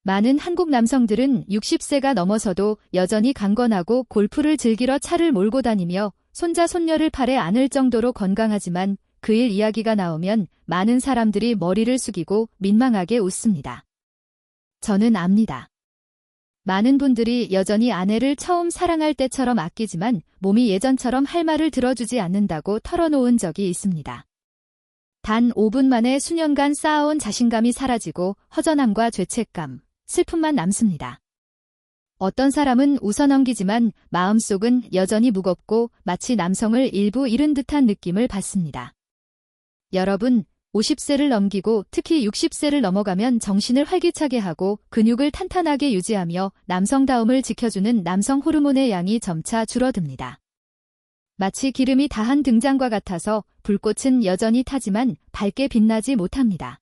많은 한국 남성들은 60세가 넘어서도 여전히 강건하고 골프를 즐기러 차를 몰고 다니며 손자 손녀를 팔에 안을 정도로 건강하지만 그 일 이야기가 나오면 많은 사람들이 머리를 숙이고 민망하게 웃습니다. 저는 압니다. 많은 분들이 여전히 아내를 처음 사랑할 때처럼 아끼지만 몸이 예전처럼 할 말을 들어주지 않는다고 털어놓은 적이 있습니다. 단 5분 만에 수년간 쌓아온 자신감이 사라지고 허전함과 죄책감, 슬픔만 남습니다. 어떤 사람은 웃어넘기지만 마음속은 여전히 무겁고 마치 남성을 일부 잃은 듯한 느낌을 받습니다. 여러분, 50세를 넘기고 특히 60세를 넘어가면 정신을 활기차게 하고 근육을 탄탄하게 유지하며 남성다움을 지켜주는 남성 호르몬의 양이 점차 줄어듭니다. 마치 기름이 다한 등잔과 같아서 불꽃은 여전히 타지만 밝게 빛나지 못합니다.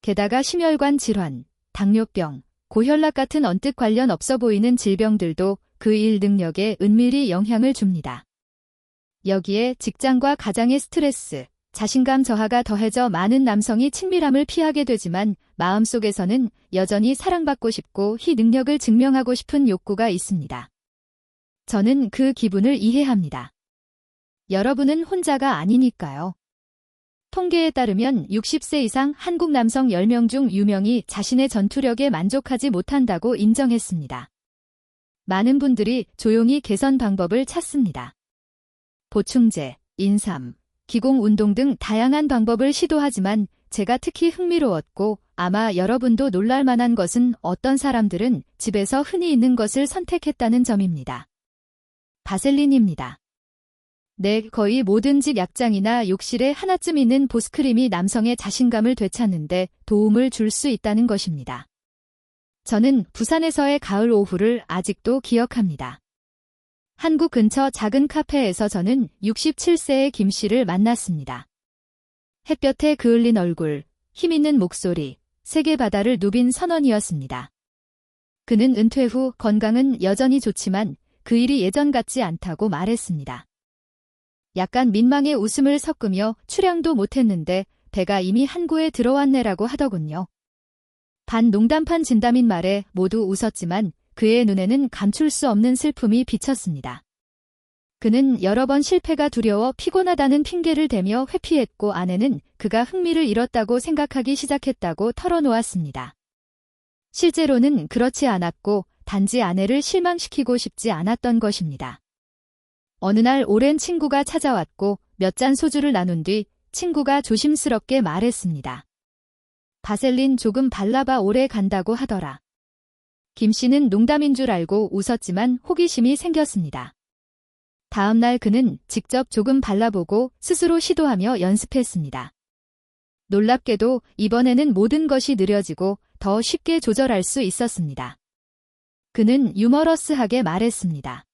게다가 심혈관 질환, 당뇨병, 고혈압 같은 언뜻 관련 없어 보이는 질병들도 그 일 능력에 은밀히 영향을 줍니다. 여기에 직장과 가장의 스트레스, 자신감 저하가 더해져 많은 남성이 친밀함을 피하게 되지만 마음속에서는 여전히 사랑받고 싶고 희 능력을 증명하고 싶은 욕구가 있습니다. 저는 그 기분을 이해합니다. 여러분은 혼자가 아니니까요. 통계에 따르면 60세 이상 한국 남성 10명 중 6명이 자신의 전투력에 만족하지 못한다고 인정했습니다. 많은 분들이 조용히 개선 방법을 찾습니다. 보충제, 인삼, 기공 운동 등 다양한 방법을 시도하지만 제가 특히 흥미로웠고 아마 여러분도 놀랄 만한 것은 어떤 사람들은 집에서 흔히 있는 것을 선택했다는 점입니다. 바셀린입니다. 네, 거의 모든 집 약장이나 욕실에 하나쯤 있는 보습크림이 남성의 자신감을 되찾는데 도움을 줄 수 있다는 것입니다. 저는 부산에서의 가을 오후를 아직도 기억합니다. 한국 근처 작은 카페에서 저는 67세의 김 씨를 만났습니다. 햇볕에 그을린 얼굴, 힘있는 목소리, 세계 바다를 누빈 선언이었습니다. 그는 은퇴 후 건강은 여전히 좋지만 그 일이 예전 같지 않다고 말했습니다. 약간 민망의 웃음을 섞으며 출양도 못했는데 배가 이미 항구에 들어왔네라고 하더군요. 반 농담판 진담인 말에 모두 웃었지만 그의 눈에는 감출 수 없는 슬픔이 비쳤습니다. 그는 여러 번 실패가 두려워 피곤하다는 핑계를 대며 회피했고 아내는 그가 흥미를 잃었다고 생각하기 시작했다고 털어놓았습니다. 실제로는 그렇지 않았고 단지 아내를 실망시키고 싶지 않았던 것입니다. 어느 날 오랜 친구가 찾아왔고 몇 잔 소주를 나눈 뒤 친구가 조심스럽게 말했습니다. 바셀린 조금 발라봐 오래 간다고 하더라. 김 씨는 농담인 줄 알고 웃었지만 호기심이 생겼습니다. 다음 날 그는 직접 조금 발라보고 스스로 시도하며 연습했습니다. 놀랍게도 이번에는 모든 것이 느려지고 더 쉽게 조절할 수 있었습니다. 그는 유머러스하게 말했습니다.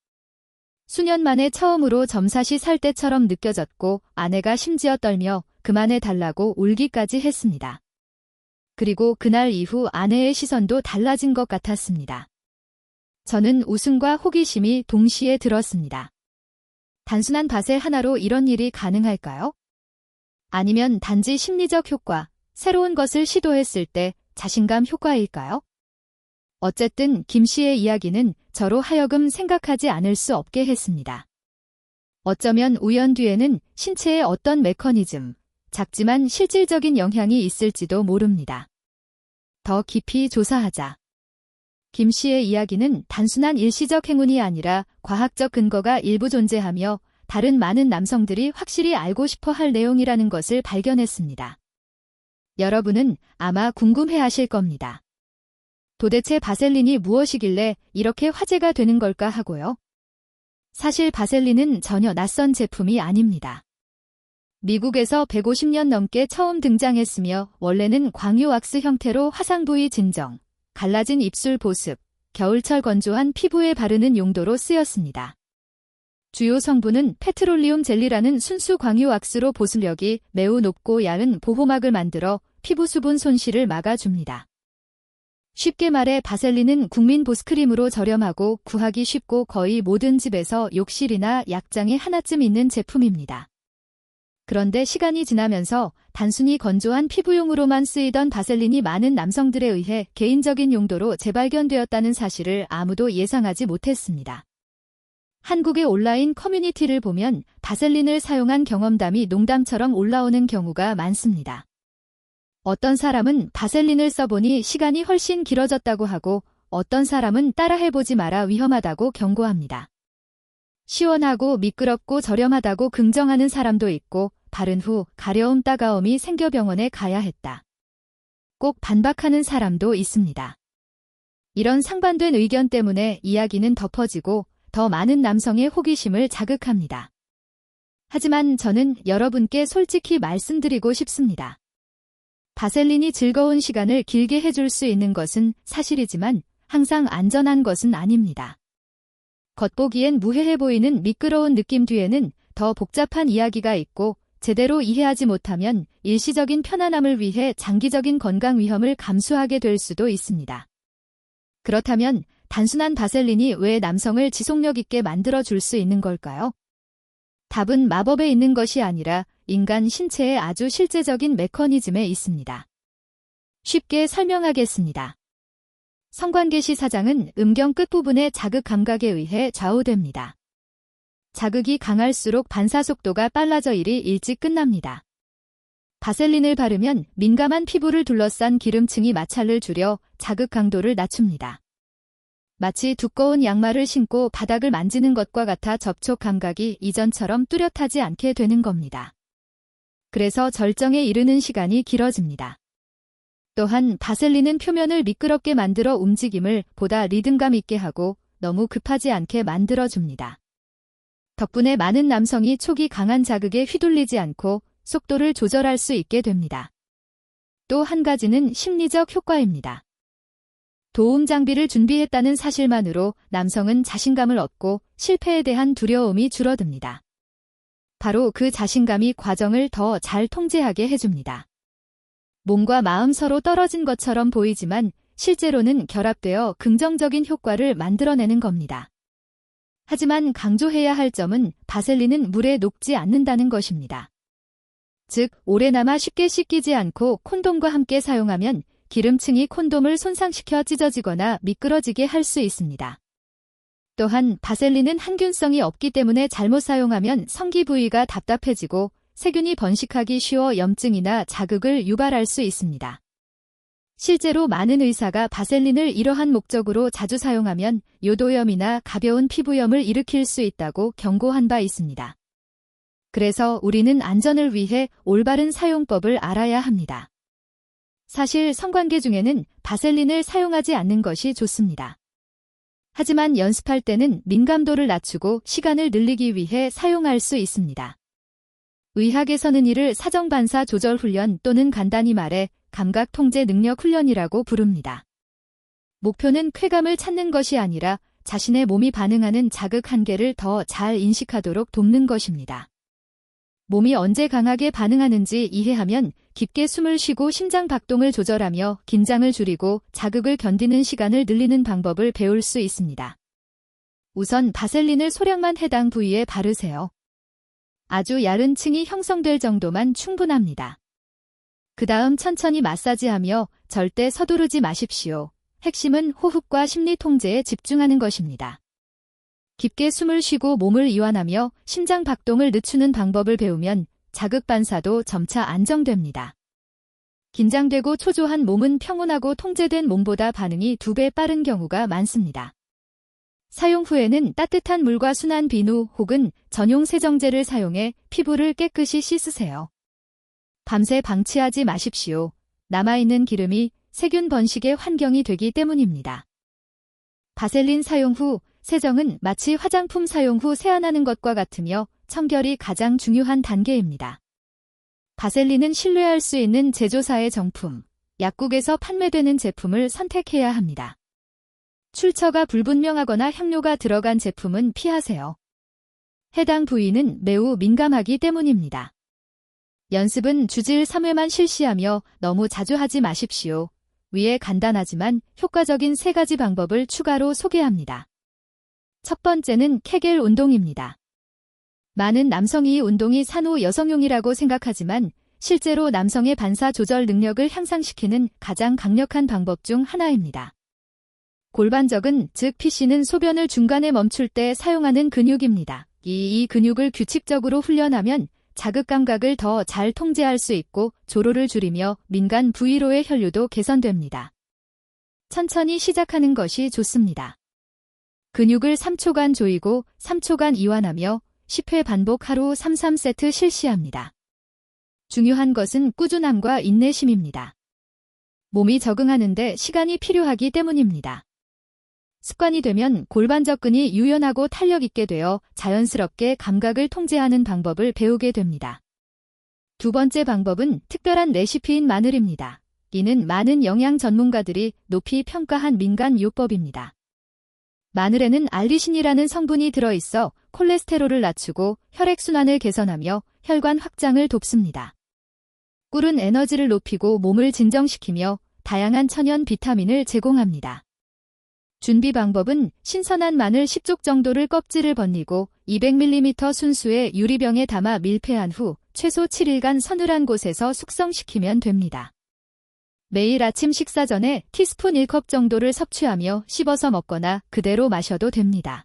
수년 만에 처음으로 점사시 살 때처럼 느껴졌고 아내가 심지어 떨며 그만해 달라고 울기까지 했습니다. 그리고 그날 이후 아내의 시선도 달라진 것 같았습니다. 저는 웃음과 호기심이 동시에 들었습니다. 단순한 밭의 하나로 이런 일이 가능할까요? 아니면 단지 심리적 효과, 새로운 것을 시도했을 때 자신감 효과일까요? 어쨌든 김 씨의 이야기는 저로 하여금 생각하지 않을 수 없게 했습니다. 어쩌면 우연 뒤에는 신체의 어떤 메커니즘, 작지만 실질적인 영향이 있을지도 모릅니다. 더 깊이 조사하자. 김 씨의 이야기는 단순한 일시적 행운이 아니라 과학적 근거가 일부 존재하며 다른 많은 남성들이 확실히 알고 싶어 할 내용이라는 것을 발견했습니다. 여러분은 아마 궁금해하실 겁니다. 도대체 바셀린이 무엇이길래 이렇게 화제가 되는 걸까 하고요. 사실 바셀린은 전혀 낯선 제품이 아닙니다. 미국에서 150년 넘게 처음 등장했으며 원래는 광유왁스 형태로 화상 부위 진정, 갈라진 입술 보습, 겨울철 건조한 피부에 바르는 용도로 쓰였습니다. 주요 성분은 페트롤리움 젤리라는 순수 광유왁스로 보습력이 매우 높고 얇은 보호막을 만들어 피부 수분 손실을 막아줍니다. 쉽게 말해 바셀린은 국민 보습크림으로 저렴하고 구하기 쉽고 거의 모든 집에서 욕실이나 약장에 하나쯤 있는 제품입니다. 그런데 시간이 지나면서 단순히 건조한 피부용으로만 쓰이던 바셀린이 많은 남성들에 의해 개인적인 용도로 재발견되었다는 사실을 아무도 예상하지 못했습니다. 한국의 온라인 커뮤니티를 보면 바셀린을 사용한 경험담이 농담처럼 올라오는 경우가 많습니다. 어떤 사람은 바셀린을 써보니 시간이 훨씬 길어졌다고 하고 어떤 사람은 따라해보지 마라 위험하다고 경고합니다. 시원하고 미끄럽고 저렴하다고 긍정하는 사람도 있고 바른 후 가려움 따가움이 생겨 병원에 가야 했다. 꼭 반박하는 사람도 있습니다. 이런 상반된 의견 때문에 이야기는 덮어지고 더 많은 남성의 호기심을 자극합니다. 하지만 저는 여러분께 솔직히 말씀드리고 싶습니다. 바셀린이 즐거운 시간을 길게 해줄 수 있는 것은 사실이지만 항상 안전한 것은 아닙니다. 겉보기엔 무해해 보이는 미끄러운 느낌 뒤에는 더 복잡한 이야기가 있고 제대로 이해하지 못하면 일시적인 편안함을 위해 장기적인 건강 위험을 감수하게 될 수도 있습니다. 그렇다면 단순한 바셀린이 왜 남성을 지속력 있게 만들어줄 수 있는 걸까요? 답은 마법에 있는 것이 아니라 인간 신체의 아주 실제적인 메커니즘에 있습니다. 쉽게 설명하겠습니다. 성관계시 사장은 음경 끝부분의 자극 감각에 의해 좌우됩니다. 자극이 강할수록 반사 속도가 빨라져 일이 일찍 끝납니다. 바셀린을 바르면 민감한 피부를 둘러싼 기름층이 마찰을 줄여 자극 강도를 낮춥니다. 마치 두꺼운 양말을 신고 바닥을 만지는 것과 같아 접촉 감각이 이전처럼 뚜렷하지 않게 되는 겁니다. 그래서 절정에 이르는 시간이 길어집니다. 또한 바셀린은 표면을 미끄럽게 만들어 움직임을 보다 리듬감 있게 하고 너무 급하지 않게 만들어줍니다. 덕분에 많은 남성이 초기 강한 자극에 휘둘리지 않고 속도를 조절할 수 있게 됩니다. 또 한 가지는 심리적 효과입니다. 도움 장비를 준비했다는 사실만으로 남성은 자신감을 얻고 실패에 대한 두려움이 줄어듭니다. 바로 그 자신감이 과정을 더 잘 통제하게 해줍니다. 몸과 마음 서로 떨어진 것처럼 보이지만 실제로는 결합되어 긍정적인 효과를 만들어내는 겁니다. 하지만 강조해야 할 점은 바셀린은 물에 녹지 않는다는 것입니다. 즉, 오래남아 쉽게 씻기지 않고 콘돔과 함께 사용하면 기름층이 콘돔을 손상시켜 찢어지거나 미끄러지게 할 수 있습니다. 또한 바셀린은 항균성이 없기 때문에 잘못 사용하면 성기 부위가 답답해지고 세균이 번식하기 쉬워 염증이나 자극을 유발할 수 있습니다. 실제로 많은 의사가 바셀린을 이러한 목적으로 자주 사용하면 요도염이나 가벼운 피부염을 일으킬 수 있다고 경고한 바 있습니다. 그래서 우리는 안전을 위해 올바른 사용법을 알아야 합니다. 사실 성관계 중에는 바셀린을 사용하지 않는 것이 좋습니다. 하지만 연습할 때는 민감도를 낮추고 시간을 늘리기 위해 사용할 수 있습니다. 의학에서는 이를 사정반사 조절 훈련 또는 간단히 말해 감각 통제 능력 훈련이라고 부릅니다. 목표는 쾌감을 찾는 것이 아니라 자신의 몸이 반응하는 자극 한계를 더 잘 인식하도록 돕는 것입니다. 몸이 언제 강하게 반응하는지 이해하면 깊게 숨을 쉬고 심장 박동을 조절하며 긴장을 줄이고 자극을 견디는 시간을 늘리는 방법을 배울 수 있습니다. 우선 바셀린을 소량만 해당 부위에 바르세요. 아주 얇은 층이 형성될 정도만 충분합니다. 그 다음 천천히 마사지하며 절대 서두르지 마십시오. 핵심은 호흡과 심리 통제에 집중하는 것입니다. 깊게 숨을 쉬고 몸을 이완하며 심장 박동을 늦추는 방법을 배우면 자극 반사도 점차 안정됩니다. 긴장되고 초조한 몸은 평온하고 통제된 몸보다 반응이 2배 빠른 경우가 많습니다. 사용 후에는 따뜻한 물과 순한 비누 혹은 전용 세정제를 사용해 피부를 깨끗이 씻으세요. 밤새 방치하지 마십시오. 남아있는 기름이 세균 번식의 환경이 되기 때문입니다. 바셀린 사용 후 세정은 마치 화장품 사용 후 세안하는 것과 같으며 청결이 가장 중요한 단계입니다. 바셀린은 신뢰할 수 있는 제조사의 정품, 약국에서 판매되는 제품을 선택해야 합니다. 출처가 불분명하거나 향료가 들어간 제품은 피하세요. 해당 부위는 매우 민감하기 때문입니다. 연습은 주질 3회만 실시하며 너무 자주 하지 마십시오. 위에 간단하지만 효과적인 3가지 방법을 추가로 소개합니다. 첫 번째는 케겔 운동입니다. 많은 남성이 운동이 산후 여성용이라고 생각하지만 실제로 남성의 반사 조절 능력을 향상시키는 가장 강력한 방법 중 하나입니다. 골반적은 즉 PC는 소변을 중간에 멈출 때 사용하는 근육입니다. 이 근육을 규칙적으로 훈련하면 자극 감각을 더 잘 통제할 수 있고 조로를 줄이며 민간 부위로의 혈류도 개선됩니다. 천천히 시작하는 것이 좋습니다. 근육을 3초간 조이고 3초간 이완하며 10회 반복 하루 3-3세트 실시합니다. 중요한 것은 꾸준함과 인내심입니다. 몸이 적응하는데 시간이 필요하기 때문입니다. 습관이 되면 골반적근이 유연하고 탄력 있게 되어 자연스럽게 감각을 통제하는 방법을 배우게 됩니다. 두 번째 방법은 특별한 레시피인 마늘입니다. 이는 많은 영양 전문가들이 높이 평가한 민간 요법입니다. 마늘에는 알리신이라는 성분이 들어있어 콜레스테롤을 낮추고 혈액순환을 개선하며 혈관 확장을 돕습니다. 꿀은 에너지를 높이고 몸을 진정시키며 다양한 천연 비타민을 제공합니다. 준비 방법은 신선한 마늘 10쪽 정도를 껍질을 벗기고 200ml 순수의 유리병에 담아 밀폐한 후 최소 7일간 서늘한 곳에서 숙성시키면 됩니다. 매일 아침 식사 전에 티스푼 1컵 정도를 섭취하며 씹어서 먹거나 그대로 마셔도 됩니다.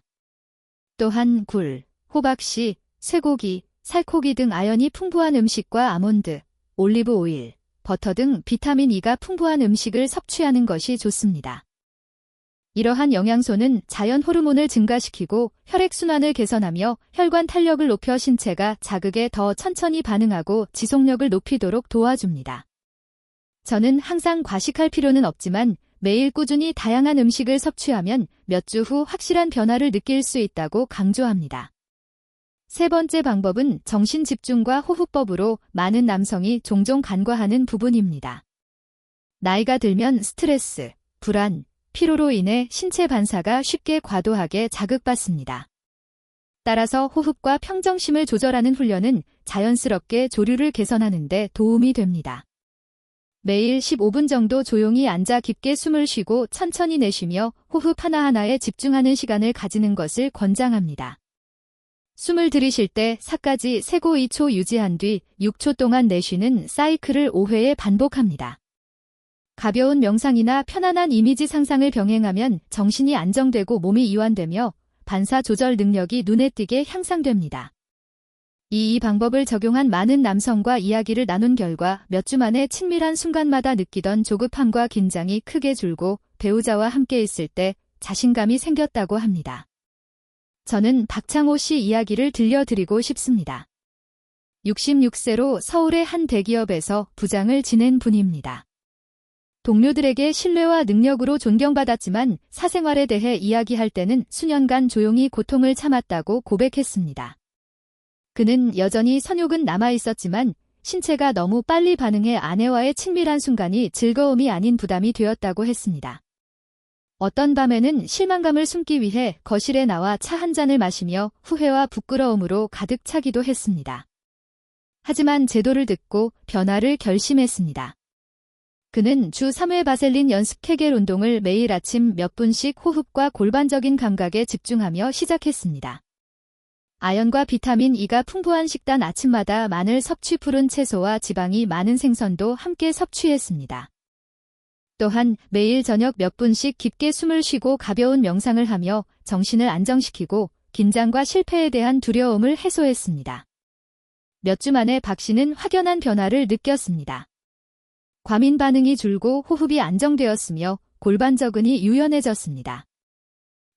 또한 굴, 호박씨, 쇠고기, 살코기 등 아연이 풍부한 음식과 아몬드, 올리브 오일, 버터 등 비타민 E가 풍부한 음식을 섭취하는 것이 좋습니다. 이러한 영양소는 자연 호르몬을 증가시키고 혈액순환을 개선하며 혈관 탄력을 높여 신체가 자극에 더 천천히 반응하고 지속력을 높이도록 도와줍니다. 저는 항상 과식할 필요는 없지만 매일 꾸준히 다양한 음식을 섭취하면 몇 주 후 확실한 변화를 느낄 수 있다고 강조합니다. 세 번째 방법은 정신 집중과 호흡법으로 많은 남성이 종종 간과하는 부분입니다. 나이가 들면 스트레스, 불안, 피로로 인해 신체 반사가 쉽게 과도하게 자극받습니다. 따라서 호흡과 평정심을 조절하는 훈련은 자연스럽게 조류를 개선하는 데 도움이 됩니다. 매일 15분 정도 조용히 앉아 깊게 숨을 쉬고 천천히 내쉬며 호흡 하나하나에 집중하는 시간을 가지는 것을 권장합니다. 숨을 들이쉴 때 4까지 세고 2초 유지한 뒤 6초 동안 내쉬는 사이클을 5회에 반복합니다. 가벼운 명상이나 편안한 이미지 상상을 병행하면 정신이 안정되고 몸이 이완되며 반사 조절 능력이 눈에 띄게 향상됩니다. 이 방법을 적용한 많은 남성과 이야기를 나눈 결과 몇 주 만에 친밀한 순간마다 느끼던 조급함과 긴장이 크게 줄고 배우자와 함께 있을 때 자신감이 생겼다고 합니다. 저는 박창호 씨 이야기를 들려드리고 싶습니다. 66세로 서울의 한 대기업에서 부장을 지낸 분입니다. 동료들에게 신뢰와 능력으로 존경받았지만 사생활에 대해 이야기할 때는 수년간 조용히 고통을 참았다고 고백했습니다. 그는 여전히 선욕은 남아있었지만 신체가 너무 빨리 반응해 아내와의 친밀한 순간이 즐거움이 아닌 부담이 되었다고 했습니다. 어떤 밤에는 실망감을 숨기 위해 거실에 나와 차 한 잔을 마시며 후회와 부끄러움으로 가득 차기도 했습니다. 하지만 제도를 듣고 변화를 결심했습니다. 그는 주 3회 바셀린 연습 케겔 운동을 매일 아침 몇 분씩 호흡과 골반적인 감각에 집중하며 시작했습니다. 아연과 비타민 E가 풍부한 식단 아침마다 마늘 섭취 푸른 채소와 지방이 많은 생선도 함께 섭취했습니다. 또한 매일 저녁 몇 분씩 깊게 숨을 쉬고 가벼운 명상을 하며 정신을 안정시키고 긴장과 실패에 대한 두려움을 해소했습니다. 몇 주 만에 박 씨는 확연한 변화를 느꼈습니다. 과민 반응이 줄고 호흡이 안정되었으며 골반적근이 유연해졌습니다.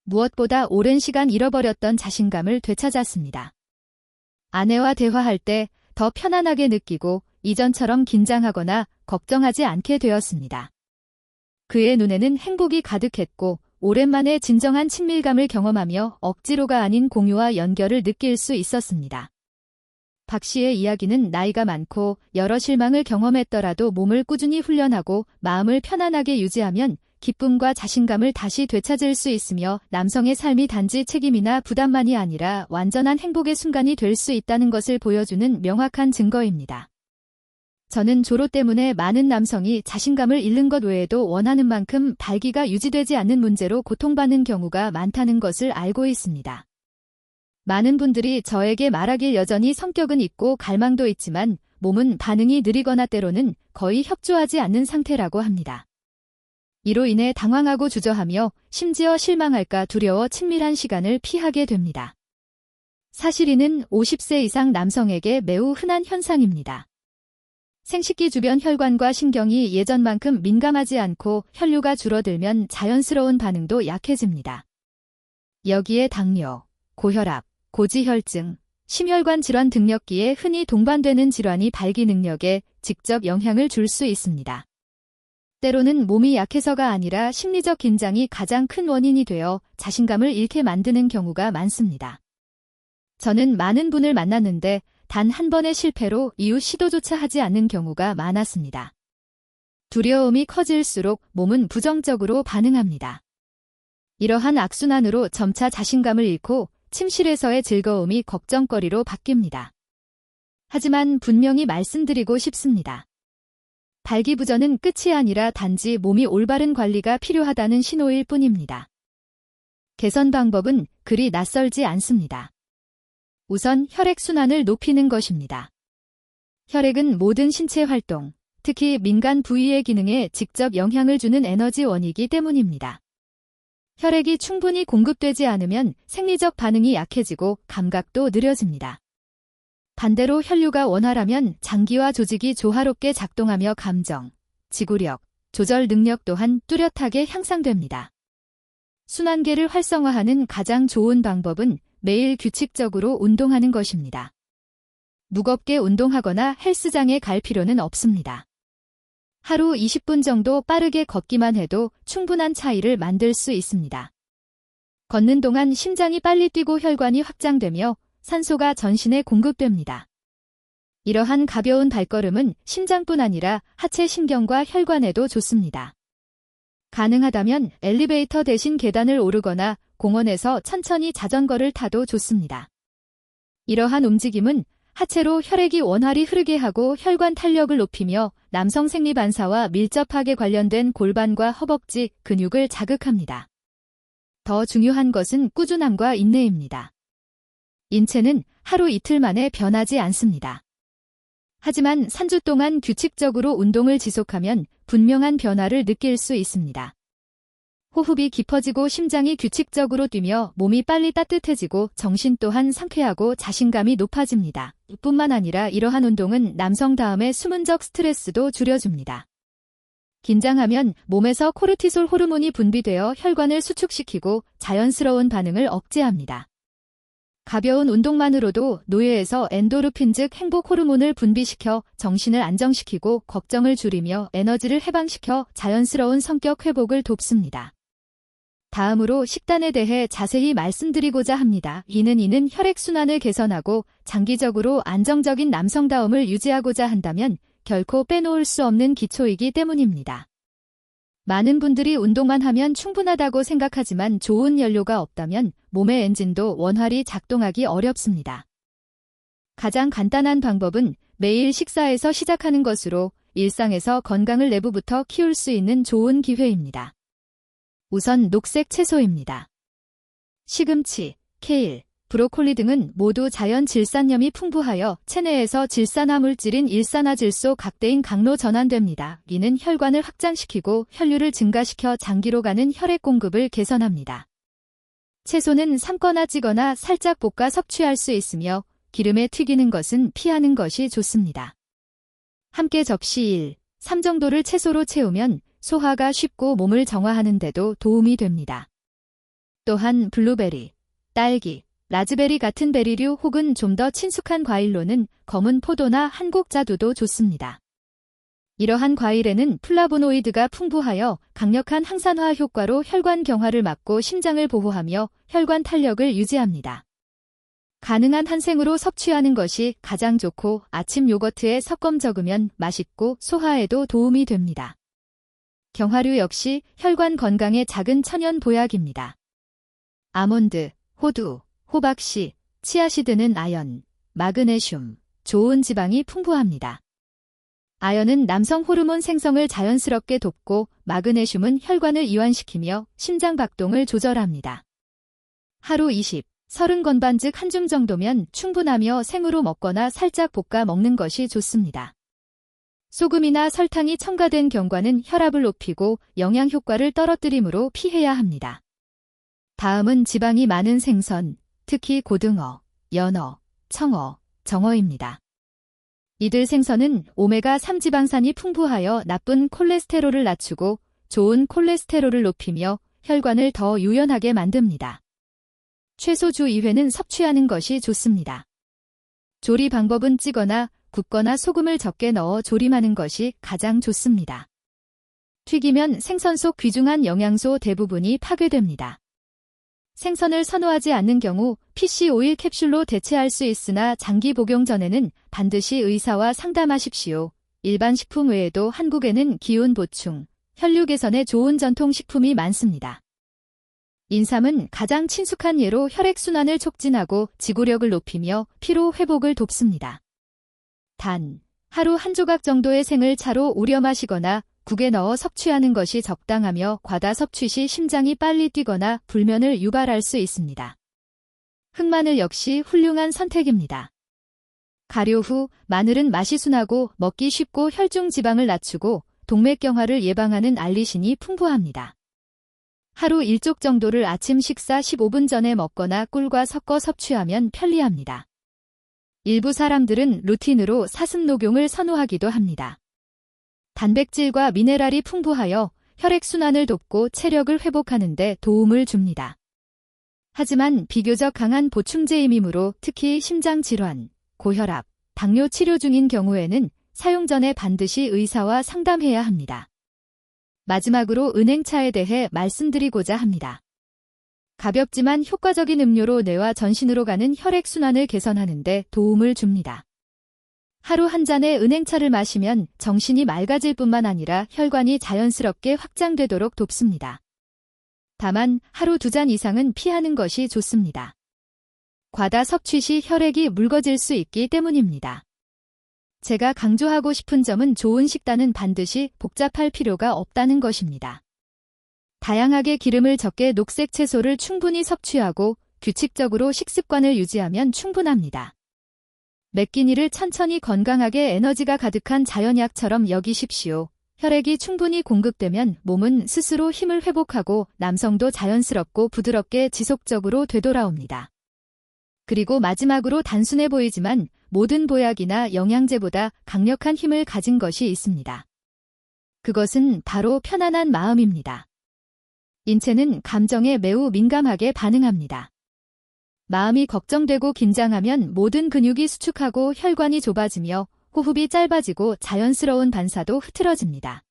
무엇보다 오랜 시간 잃어버렸던 자신감을 되찾았습니다. 아내와 대화할 때 더 편안하게 느끼고 이전처럼 긴장하거나 걱정하지 않게 되었습니다. 그의 눈에는 행복이 가득했고 오랜만에 진정한 친밀감을 경험하며 억지로가 아닌 공유와 연결을 느낄 수 있었습니다. 박 씨의 이야기는 나이가 많고 여러 실망을 경험했더라도 몸을 꾸준히 훈련하고 마음을 편안하게 유지하면 기쁨과 자신감을 다시 되찾을 수 있으며 남성의 삶이 단지 책임이나 부담만이 아니라 완전한 행복의 순간이 될 수 있다는 것을 보여주는 명확한 증거입니다. 저는 조로 때문에 많은 남성이 자신감을 잃는 것 외에도 원하는 만큼 발기가 유지되지 않는 문제로 고통받는 경우가 많다는 것을 알고 있습니다. 많은 분들이 저에게 말하길 여전히 성격은 있고 갈망도 있지만 몸은 반응이 느리거나 때로는 거의 협조하지 않는 상태라고 합니다. 이로 인해 당황하고 주저하며 심지어 실망할까 두려워 친밀한 시간을 피하게 됩니다. 사실 이는 50세 이상 남성에게 매우 흔한 현상입니다. 생식기 주변 혈관과 신경이 예전만큼 민감하지 않고 혈류가 줄어들면 자연스러운 반응도 약해집니다. 여기에 당뇨, 고혈압, 고지혈증, 심혈관 질환 등력기에 흔히 동반되는 질환이 발기 능력에 직접 영향을 줄 수 있습니다. 때로는 몸이 약해서가 아니라 심리적 긴장이 가장 큰 원인이 되어 자신감을 잃게 만드는 경우가 많습니다. 저는 많은 분을 만났는데 단 한 번의 실패로 이후 시도조차 하지 않는 경우가 많았습니다. 두려움이 커질수록 몸은 부정적으로 반응합니다. 이러한 악순환으로 점차 자신감을 잃고 침실에서의 즐거움이 걱정거리로 바뀝니다. 하지만 분명히 말씀드리고 싶습니다. 발기부전은 끝이 아니라 단지 몸이 올바른 관리가 필요하다는 신호일 뿐입니다. 개선 방법은 그리 낯설지 않습니다. 우선 혈액순환을 높이는 것입니다. 혈액은 모든 신체 활동, 특히 민간 부위의 기능에 직접 영향을 주는 에너지원이기 때문입니다. 혈액이 충분히 공급되지 않으면 생리적 반응이 약해지고 감각도 느려집니다. 반대로 혈류가 원활하면 장기와 조직이 조화롭게 작동하며 감정, 지구력, 조절 능력 또한 뚜렷하게 향상됩니다. 순환계를 활성화하는 가장 좋은 방법은 매일 규칙적으로 운동하는 것입니다. 무겁게 운동하거나 헬스장에 갈 필요는 없습니다. 하루 20분 정도 빠르게 걷기만 해도 충분한 차이를 만들 수 있습니다. 걷는 동안 심장이 빨리 뛰고 혈관이 확장되며 산소가 전신에 공급됩니다. 이러한 가벼운 발걸음은 심장뿐 아니라 하체 신경과 혈관에도 좋습니다. 가능하다면 엘리베이터 대신 계단을 오르거나 공원에서 천천히 자전거를 타도 좋습니다. 이러한 움직임은 하체로 혈액이 원활히 흐르게 하고 혈관 탄력을 높이며 남성 생리 반사와 밀접하게 관련된 골반과 허벅지 근육을 자극합니다. 더 중요한 것은 꾸준함과 인내입니다. 인체는 하루 이틀 만에 변하지 않습니다. 하지만 3주 동안 규칙적으로 운동을 지속하면 분명한 변화를 느낄 수 있습니다. 호흡이 깊어지고 심장이 규칙적으로 뛰며 몸이 빨리 따뜻해지고 정신 또한 상쾌하고 자신감이 높아집니다. 뿐만 아니라 이러한 운동은 남성 다음에 수문적 스트레스도 줄여줍니다. 긴장하면 몸에서 코르티솔 호르몬이 분비되어 혈관을 수축시키고 자연스러운 반응을 억제합니다. 가벼운 운동만으로도 뇌에서 엔도르핀 즉 행복 호르몬을 분비시켜 정신을 안정시키고 걱정을 줄이며 에너지를 해방시켜 자연스러운 성격 회복을 돕습니다. 다음으로 식단에 대해 자세히 말씀드리고자 합니다. 이는 혈액순환을 개선하고 장기적으로 안정적인 남성다움을 유지하고자 한다면 결코 빼놓을 수 없는 기초이기 때문입니다. 많은 분들이 운동만 하면 충분하다고 생각하지만 좋은 연료가 없다면 몸의 엔진도 원활히 작동하기 어렵습니다. 가장 간단한 방법은 매일 식사에서 시작하는 것으로 일상에서 건강을 내부부터 키울 수 있는 좋은 기회입니다. 우선 녹색 채소입니다. 시금치, 케일, 브로콜리 등은 모두 자연 질산염이 풍부하여 체내에서 질산화물질인 일산화질소 각대인 강로 전환됩니다. 이는 혈관을 확장시키고 혈류를 증가시켜 장기로 가는 혈액 공급을 개선합니다. 채소는 삶거나 찌거나 살짝 볶아 섭취할 수 있으며 기름에 튀기는 것은 피하는 것이 좋습니다. 함께 접시 1, 3 정도를 채소로 채우면 소화가 쉽고 몸을 정화하는 데도 도움이 됩니다. 또한 블루베리, 딸기, 라즈베리 같은 베리류 혹은 좀 더 친숙한 과일로는 검은 포도나 한국자두도 좋습니다. 이러한 과일에는 플라보노이드가 풍부하여 강력한 항산화 효과로 혈관 경화를 막고 심장을 보호하며 혈관 탄력을 유지합니다. 가능한 한 생으로 섭취하는 것이 가장 좋고 아침 요거트에 섞어 적으면 맛있고 소화에도 도움이 됩니다. 경화류 역시 혈관 건강의 작은 천연 보약입니다. 아몬드, 호두, 호박씨, 치아시드는 아연, 마그네슘, 좋은 지방이 풍부합니다. 아연은 남성 호르몬 생성을 자연스럽게 돕고 마그네슘은 혈관을 이완시키며 심장 박동을 조절합니다. 하루 20, 30건반 즉 한 줌 정도면 충분하며 생으로 먹거나 살짝 볶아 먹는 것이 좋습니다. 소금이나 설탕이 첨가된 경과는 혈압을 높이고 영양 효과를 떨어뜨리므로 피해야 합니다. 다음은 지방이 많은 생선, 특히 고등어, 연어, 청어, 정어입니다. 이들 생선은 오메가3 지방산이 풍부하여 나쁜 콜레스테롤을 낮추고 좋은 콜레스테롤을 높이며 혈관을 더 유연하게 만듭니다. 최소 주 2회는 섭취하는 것이 좋습니다. 조리 방법은 찌거나 굽거나 소금을 적게 넣어 조림하는 것이 가장 좋습니다. 튀기면 생선 속 귀중한 영양소 대부분이 파괴됩니다. 생선을 선호하지 않는 경우 PC 오일 캡슐로 대체할 수 있으나 장기 복용 전에는 반드시 의사와 상담하십시오. 일반 식품 외에도 한국에는 기운 보충, 혈류 개선에 좋은 전통식품이 많습니다. 인삼은 가장 친숙한 예로 혈액순환을 촉진하고 지구력을 높이며 피로 회복을 돕습니다. 단, 하루 한 조각 정도의 생을 차로 우려 마시거나 국에 넣어 섭취하는 것이 적당하며 과다 섭취 시 심장이 빨리 뛰거나 불면을 유발할 수 있습니다. 흑마늘 역시 훌륭한 선택입니다. 가료 후 마늘은 맛이 순하고 먹기 쉽고 혈중 지방을 낮추고 동맥경화를 예방하는 알리신이 풍부합니다. 하루 1쪽 정도를 아침 식사 15분 전에 먹거나 꿀과 섞어 섭취하면 편리합니다. 일부 사람들은 루틴으로 사슴 녹용을 선호하기도 합니다. 단백질과 미네랄이 풍부하여 혈액순환을 돕고 체력을 회복하는 데 도움을 줍니다. 하지만 비교적 강한 보충제이므로 특히 심장질환, 고혈압, 당뇨 치료 중인 경우에는 사용 전에 반드시 의사와 상담해야 합니다. 마지막으로 은행차에 대해 말씀드리고자 합니다. 가볍지만 효과적인 음료로 뇌와 전신으로 가는 혈액순환을 개선하는 데 도움을 줍니다. 하루 한 잔의 은행차를 마시면 정신이 맑아질 뿐만 아니라 혈관이 자연스럽게 확장되도록 돕습니다. 다만 하루 2잔 이상은 피하는 것이 좋습니다. 과다 섭취 시 혈액이 묽어질 수 있기 때문입니다. 제가 강조하고 싶은 점은 좋은 식단은 반드시 복잡할 필요가 없다는 것입니다. 다양하게 기름을 적게 녹색 채소를 충분히 섭취하고 규칙적으로 식습관을 유지하면 충분합니다. 매 끼니를 천천히 건강하게 에너지가 가득한 자연약처럼 여기십시오. 혈액이 충분히 공급되면 몸은 스스로 힘을 회복하고 남성도 자연스럽고 부드럽게 지속적으로 되돌아옵니다. 그리고 마지막으로 단순해 보이지만 모든 보약이나 영양제보다 강력한 힘을 가진 것이 있습니다. 그것은 바로 편안한 마음입니다. 인체는 감정에 매우 민감하게 반응합니다. 마음이 걱정되고 긴장하면 모든 근육이 수축하고 혈관이 좁아지며 호흡이 짧아지고 자연스러운 반사도 흐트러집니다.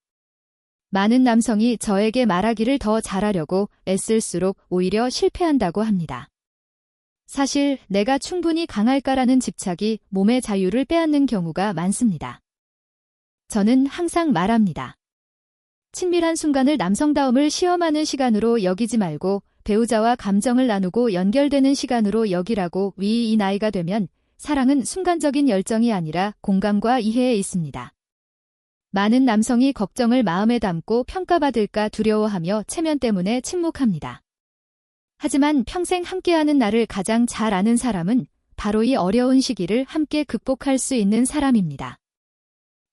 많은 남성이 저에게 말하기를 더 잘하려고 애쓸수록 오히려 실패한다고 합니다. 사실 내가 충분히 강할까라는 집착이 몸의 자유를 빼앗는 경우가 많습니다. 저는 항상 말합니다. 친밀한 순간을 남성다움을 시험하는 시간으로 여기지 말고 배우자와 감정을 나누고 연결되는 시간으로 여기라고. 이 나이가 되면 사랑은 순간적인 열정이 아니라 공감과 이해에 있습니다. 많은 남성이 걱정을 마음에 담고 평가받을까 두려워하며 체면 때문에 침묵합니다. 하지만 평생 함께하는 나를 가장 잘 아는 사람은 바로 이 어려운 시기를 함께 극복할 수 있는 사람입니다.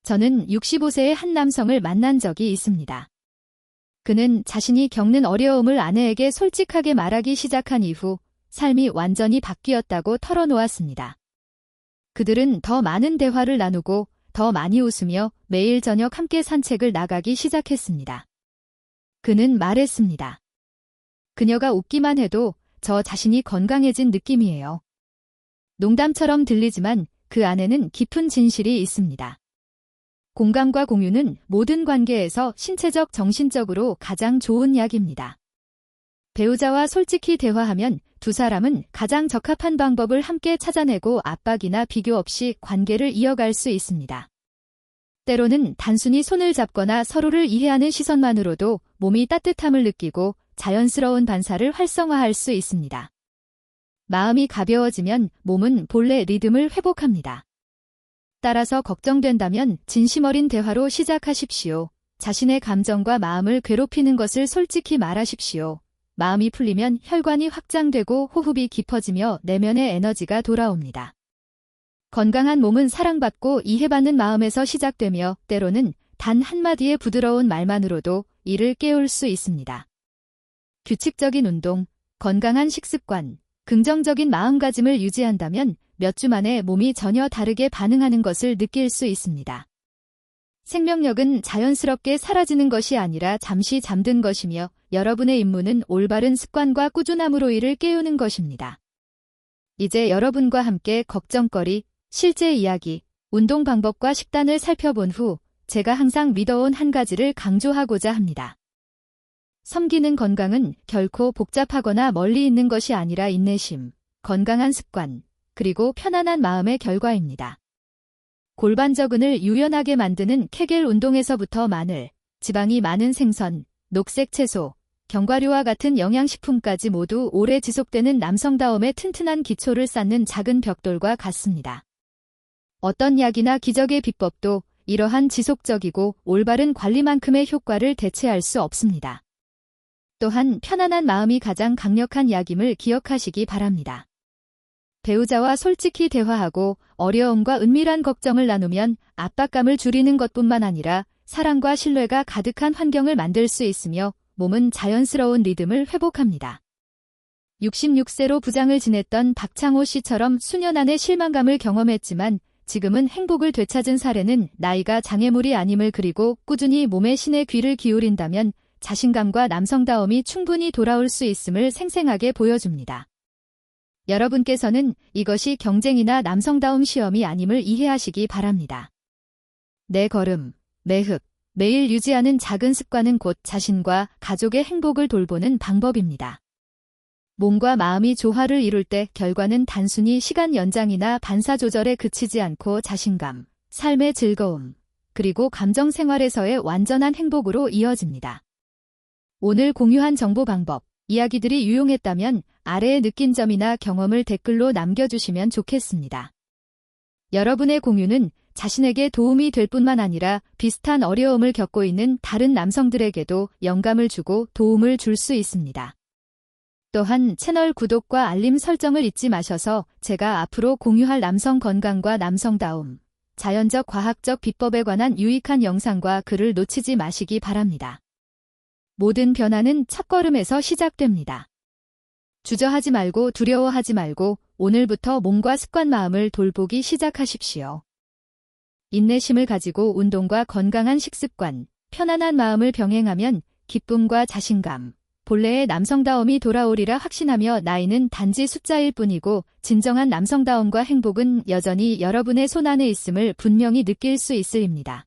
저는 65세의 한 남성을 만난 적이 있습니다. 그는 자신이 겪는 어려움을 아내에게 솔직하게 말하기 시작한 이후 삶이 완전히 바뀌었다고 털어놓았습니다. 그들은 더 많은 대화를 나누고 더 많이 웃으며 매일 저녁 함께 산책을 나가기 시작했습니다. 그는 말했습니다. 그녀가 웃기만 해도 저 자신이 건강해진 느낌이에요. 농담처럼 들리지만 그 안에는 깊은 진실이 있습니다. 공감과 공유는 모든 관계에서 신체적, 정신적으로 가장 좋은 약입니다. 배우자와 솔직히 대화하면 두 사람은 가장 적합한 방법을 함께 찾아내고 압박이나 비교 없이 관계를 이어갈 수 있습니다. 때로는 단순히 손을 잡거나 서로를 이해하는 시선만으로도 몸이 따뜻함을 느끼고 자연스러운 반사를 활성화할 수 있습니다. 마음이 가벼워지면 몸은 본래 리듬을 회복합니다. 따라서 걱정된다면 진심 어린 대화로 시작하십시오. 자신의 감정과 마음을 괴롭히는 것을 솔직히 말하십시오. 마음이 풀리면 혈관이 확장되고 호흡이 깊어지며 내면의 에너지가 돌아옵니다. 건강한 몸은 사랑받고 이해받는 마음에서 시작되며 때로는 단 한마디의 부드러운 말만으로도 이를 깨울 수 있습니다. 규칙적인 운동, 건강한 식습관, 긍정적인 마음가짐을 유지한다면 몇 주 만에 몸이 전혀 다르게 반응하는 것을 느낄 수 있습니다. 생명력은 자연스럽게 사라지는 것이 아니라 잠시 잠든 것이며 여러분의 임무는 올바른 습관과 꾸준함으로 이를 깨우는 것입니다. 이제 여러분과 함께 걱정거리, 실제 이야기, 운동 방법과 식단을 살펴본 후 제가 항상 믿어온 한 가지를 강조하고자 합니다. 섬기는 건강은 결코 복잡하거나 멀리 있는 것이 아니라 인내심, 건강한 습관, 그리고 편안한 마음의 결과입니다. 골반저근을 유연하게 만드는 케겔 운동에서부터 마늘, 지방이 많은 생선, 녹색 채소, 견과류와 같은 영양식품까지 모두 오래 지속되는 남성다움의 튼튼한 기초를 쌓는 작은 벽돌과 같습니다. 어떤 약이나 기적의 비법도 이러한 지속적이고 올바른 관리만큼의 효과를 대체할 수 없습니다. 또한 편안한 마음이 가장 강력한 약임을 기억하시기 바랍니다. 배우자와 솔직히 대화하고 어려움과 은밀한 걱정을 나누면 압박감을 줄이는 것뿐만 아니라 사랑과 신뢰가 가득한 환경을 만들 수 있으며 몸은 자연스러운 리듬을 회복합니다. 66세로 부장을 지냈던 박창호 씨처럼 수년 안의 실망감을 경험했지만 지금은 행복을 되찾은 사례는 나이가 장애물이 아님을 그리고 꾸준히 몸의 신의 귀를 기울인다면 자신감과 남성다움이 충분히 돌아올 수 있음을 생생하게 보여줍니다. 여러분께서는 이것이 경쟁이나 남성다움 시험이 아님을 이해하시기 바랍니다. 내 걸음, 매흡, 매일 유지하는 작은 습관은 곧 자신과 가족의 행복을 돌보는 방법입니다. 몸과 마음이 조화를 이룰 때 결과는 단순히 시간 연장이나 반사 조절에 그치지 않고 자신감, 삶의 즐거움, 그리고 감정 생활에서의 완전한 행복으로 이어집니다. 오늘 공유한 정보 방법, 이야기들이 유용했다면 아래에 느낀 점이나 경험을 댓글로 남겨주시면 좋겠습니다. 여러분의 공유는 자신에게 도움이 될 뿐만 아니라 비슷한 어려움을 겪고 있는 다른 남성들에게도 영감을 주고 도움을 줄 수 있습니다. 또한 채널 구독과 알림 설정을 잊지 마셔서 제가 앞으로 공유할 남성 건강과 남성다움, 자연적 과학적 비법에 관한 유익한 영상과 글을 놓치지 마시기 바랍니다. 모든 변화는 첫걸음에서 시작됩니다. 주저하지 말고 두려워하지 말고 오늘부터 몸과 습관 마음을 돌보기 시작하십시오. 인내심을 가지고 운동과 건강한 식습관, 편안한 마음을 병행하면 기쁨과 자신감, 본래의 남성다움이 돌아오리라 확신하며 나이는 단지 숫자일 뿐이고 진정한 남성다움과 행복은 여전히 여러분의 손안에 있음을 분명히 느낄 수 있으리입니다.